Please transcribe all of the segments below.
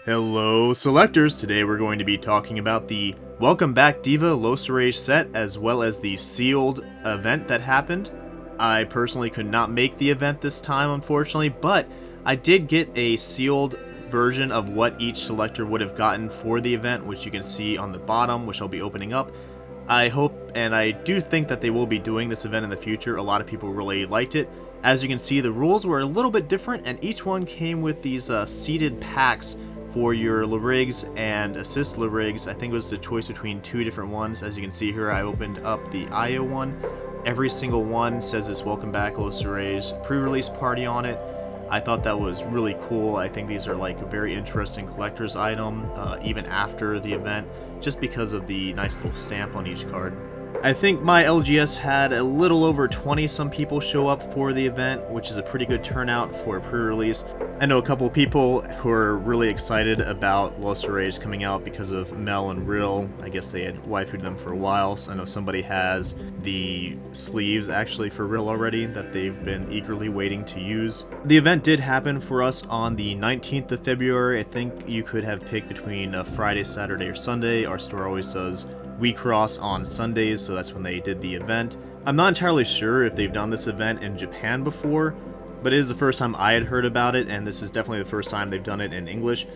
Hello selectors, today we're going to be talking about the Welcome Back Diva Lostorage set as well as the sealed event that happened. I personally could not make the event this time unfortunately, but I did get a sealed version of what each selector would have gotten for the event, which you can see on the bottom, which I'll be opening up. I hope and I do think that they will be doing this event in the future. A lot of people really liked it. As you can see, the rules were a little bit different and each one came with these seeded packs for your Lyrigs and assist Lyrigs. I think it was the choice between two different ones. As you can see here, I opened up the IO one. Every single one says this Welcome Back Lostorage pre-release party on it. I thought that was really cool. I think these are like a very interesting collector's item, even after the event, just because of the nice little stamp on each card. I think my LGS had a little over 20 some people show up for the event, which is a pretty good turnout for a pre-release. I know a couple of people who are really excited about Lostorage coming out because of Mel and Rill. I guess they had waifued them for a while, so I know somebody has the sleeves actually for Rill already that they've been eagerly waiting to use. The event did happen for us on the 19th of February. I think you could have picked between Friday, Saturday, or Sunday. Our store always does WIXOSS on Sundays, so that's when they did the event. I'm not entirely sure if they've done this event in Japan before, but it is the first time I had heard about it, and this is definitely the first time they've done it in English.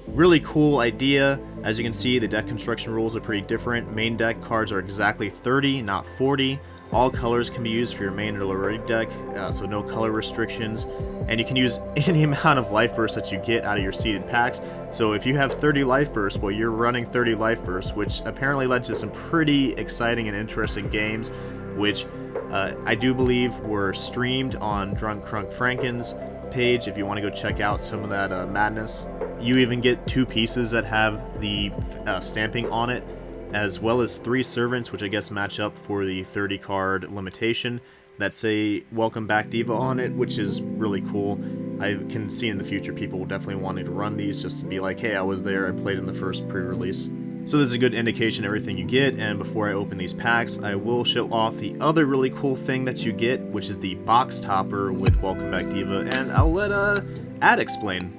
Really cool idea. As you can see, the deck construction rules are pretty different. Main deck cards are exactly 30, not 40. All colors can be used for your main or Lyrig deck, so no color restrictions. And you can use any amount of life bursts that you get out of your seeded packs. So if you have 30 life bursts, well, you're running 30 life bursts, which apparently led to some pretty exciting and interesting games, which I do believe were streamed on Drunk Crunk Franken's page if you want to go check out some of that madness. You even get two pieces that have the stamping on it, as well as 3 servants, which I guess match up for the 30 card limitation, that say Welcome Back Diva on it, which is really cool. I can see in the future people definitely wanting to run these just to be like, hey, I was there, I played in the first pre-release. So this is a good indication of everything you get, and before I open these packs, I will show off the other really cool thing that you get, which is the box topper with Welcome Back Diva, and I'll let Ad explain.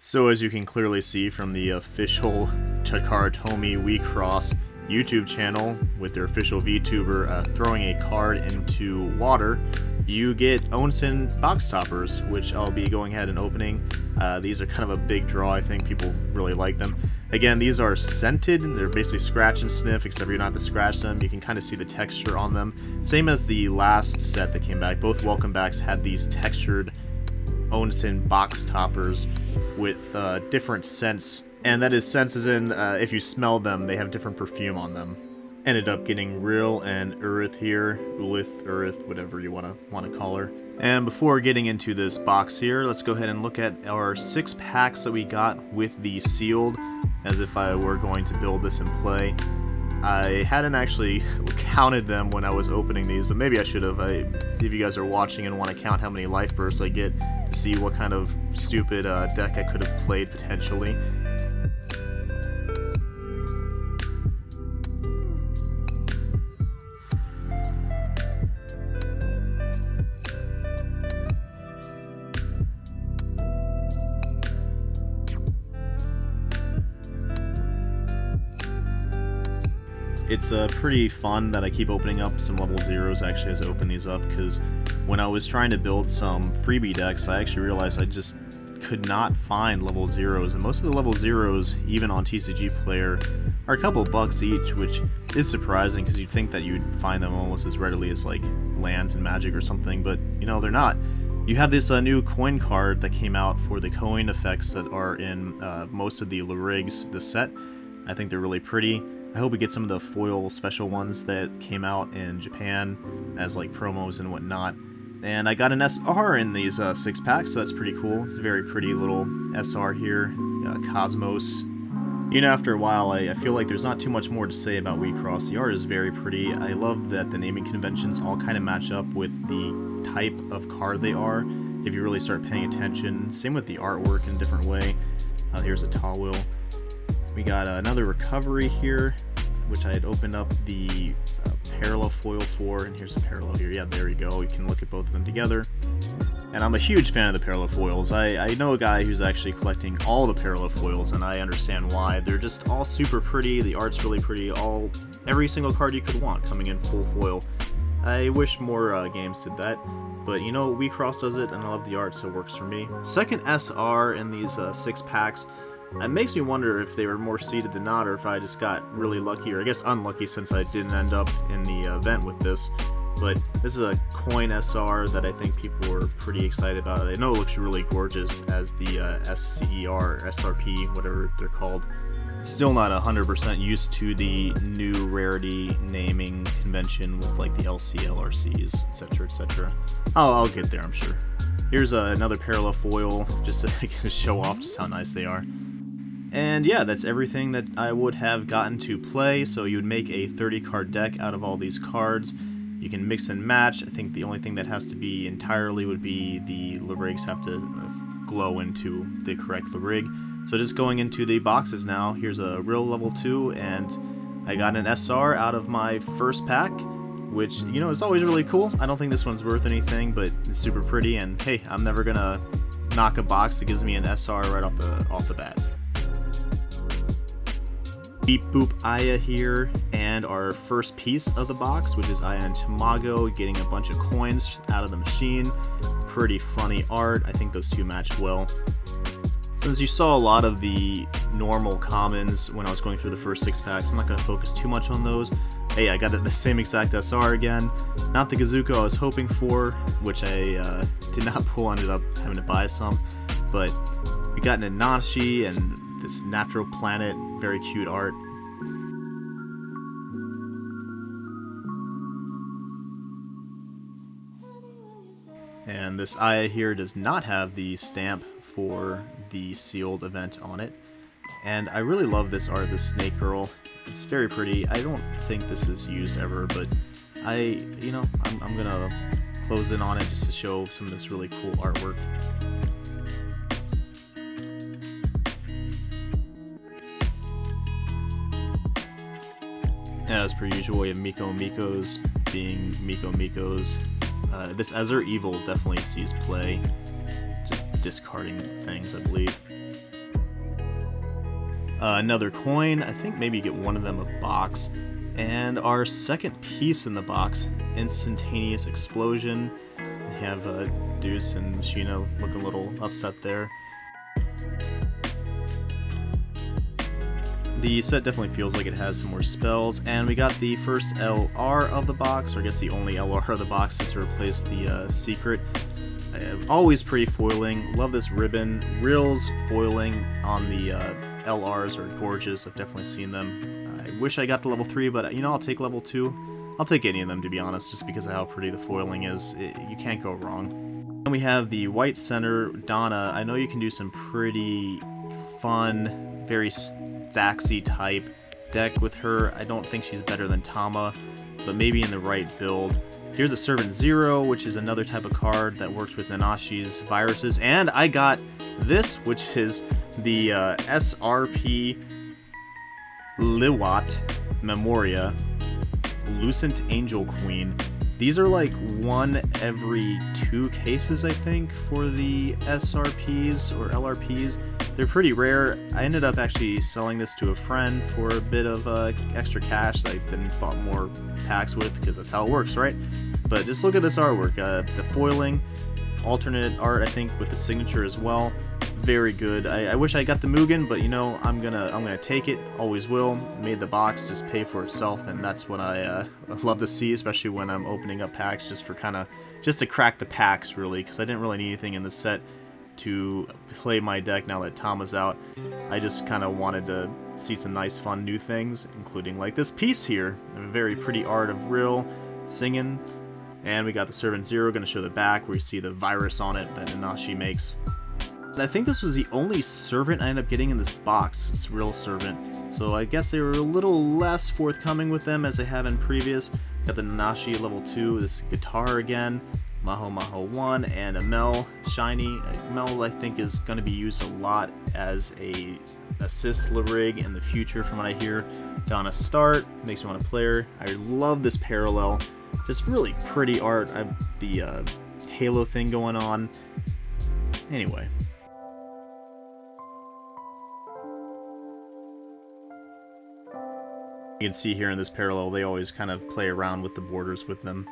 So as you can clearly see from the official Takara Tomy WIXOSS YouTube channel with their official VTuber throwing a card into water, you get Onsen box toppers, which I'll be going ahead and opening. These are kind of a big draw. I think people really like them. Again, these are scented. They're basically scratch and sniff, except you don't have to scratch them. You can kind of see the texture on them. Same as the last set that came back. Both Welcome Backs had these textured Onsen box toppers with different scents, and that is scents as in if you smell them, they have different perfume on them. Ended up getting Rill and Urith here, Ulith, Urith, whatever you want to call her. And before getting into this box here, let's go ahead and look at our 6 packs that we got with the sealed, as if I were going to build this in play. I hadn't actually counted them when I was opening these, but maybe I should have. See if you guys are watching and want to count how many life bursts I get to see what kind of stupid deck I could have played potentially. It's pretty fun that I keep opening up some level 0s actually as I open these up, because when I was trying to build some freebie decks, I actually realized I just could not find level 0s, and most of the level 0s, even on TCG Player, are a couple bucks each, which is surprising because you'd think that you'd find them almost as readily as like lands and Magic or something, but you know, they're not. You have this new coin card that came out for the coin effects that are in most of the Lyrigs this set. I think they're really pretty. I hope we get some of the foil special ones that came out in Japan as like promos and whatnot. And I got an SR in these 6 packs, so that's pretty cool. It's a very pretty little SR here, Cosmos. You know, after a while, I feel like there's not too much more to say about WIXOSS. The art is very pretty. I love that the naming conventions all kind of match up with the type of card they are. if you really start paying attention. Same with the artwork in a different way. Here's a tall wheel. We got another recovery here, which I had opened up the parallel foil for, and here's a parallel here. Yeah, there you go. You can look at both of them together. And I'm a huge fan of the parallel foils. I know a guy who's actually collecting all the parallel foils, and I understand why. They're just all super pretty. The art's really pretty. Every single card you could want coming in full foil. I wish more games did that. But you know, WIXOSS does it, and I love the art, so it works for me. Second SR in these 6 packs. It makes me wonder if they were more seeded than not, or if I just got really lucky, or I guess unlucky since I didn't end up in the event with this. But this is a coin SR that I think people were pretty excited about. I know it looks really gorgeous as the SCR, SRP, whatever they're called. Still not 100% used to the new rarity naming convention with like the LC, LRCs, etc., etc. I'll get there, I'm sure. Here's another parallel foil, just to show off just how nice they are. And yeah, that's everything that I would have gotten to play. So you would make a 30-card deck out of all these cards. You can mix and match. I think the only thing that has to be entirely would be the Lorigs have to glow into the correct Lorig. So just going into the boxes now, here's a real level 2, and I got an SR out of my first pack, which, you know, is always really cool. I don't think this one's worth anything, but it's super pretty, and hey, I'm never gonna knock a box that gives me an SR right off the bat. Beep Boop Aya here, and our first piece of the box, which is Aya and Tamago getting a bunch of coins out of the machine. Pretty funny art. I think those two match well. Since you saw a lot of the normal commons when I was going through the first 6 packs, I'm not going to focus too much on those. Hey, I got the same exact SR again. Not the Gazuko I was hoping for, which I did not pull, ended up having to buy some. But we got an Nanashi and this natural planet, very cute art. And this Aya here does not have the stamp for the sealed event on it. And I really love this art, this snake girl. It's very pretty. I don't think this is used ever, but I'm gonna close in on it just to show some of this really cool artwork. Yeah, as per usual, we have Miko Mikos being Miko Mikos. This Ezer Evil definitely sees play. Just discarding things, I believe. Another coin. I think maybe you get one of them a box. And our second piece in the box, Instantaneous Explosion. We have Deuce and Machina looking a little upset there. The set definitely feels like it has some more spells, and we got the first LR of the box, or I guess the only LR of the box since it replaced the secret. Always pretty foiling. Love this ribbon. Reels foiling on the LRs are gorgeous. I've definitely seen them. I wish I got the level 3, but you know, I'll take level 2. I'll take any of them, to be honest, just because of how pretty the foiling is. You can't go wrong. Then we have the white center Donna. I know you can do some pretty fun, very Staxy type deck with her. I don't think she's better than Tama, but maybe in the right build. Here's a Servant Zero, which is another type of card that works with Nanashi's viruses, and I got this, which is the SRP Liwat Memoria Lucent Angel Queen. These are like 1 every 2 cases, I think, for the SRPs or LRPs. They're pretty rare. I ended up actually selling this to a friend for a bit of extra cash that I then bought more packs with, because that's how it works, right? But just look at this artwork. The foiling, alternate art, I think, with the signature as well. Very good. I wish I got the Mugen, but you know, I'm gonna take it. Always will. Made the box just pay for itself, and that's what I love to see, especially when I'm opening up packs, just to crack the packs, really, because I didn't really need anything in the set to play my deck now that Tama's out. I just kind of wanted to see some nice fun new things, including like this piece here. A very pretty art of Rill singing. And we got the Servant Zero, going to show the back where you see the virus on it that Nanashi makes. And I think this was the only servant I ended up getting in this box. It's Rill Servant. So I guess they were a little less forthcoming with them as they have in previous. Got the Nanashi level 2, this guitar again. Maho Maho 1, and a Mel Shiny. Mel, I think, is going to be used a lot as a assist Larig in the future from what I hear. Donna Start, makes me want to play her. I love this parallel. Just really pretty art. The Halo thing going on. Anyway. You can see here in this parallel, they always kind of play around with the borders with them.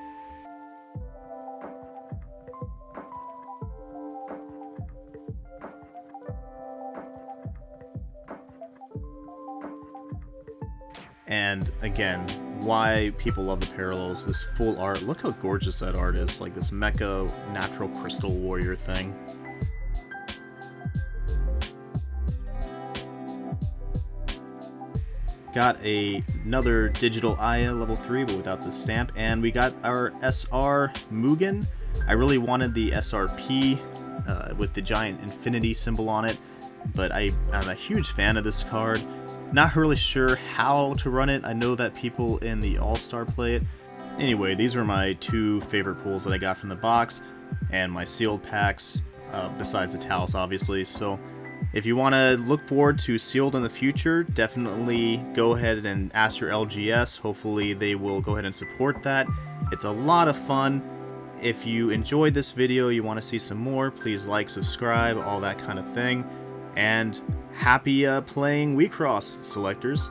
And again, why people love the parallels, this full art. Look how gorgeous that art is, like this mecha natural crystal warrior thing. Got another digital Aya level 3, but without the stamp, and we got our SR Mugen. I really wanted the SRP with the giant infinity symbol on it, but I'm a huge fan of this card. Not really sure how to run it. I know that people in the All-Star play it. Anyway, these were my two favorite pulls that I got from the box, and my sealed packs, besides the Talos, obviously. So if you want to look forward to sealed in the future, definitely go ahead and ask your LGS. Hopefully they will go ahead and support that. It's a lot of fun. If you enjoyed this video, you want to see some more, please like, subscribe, all that kind of thing. And happy playing WIXOSS, selectors.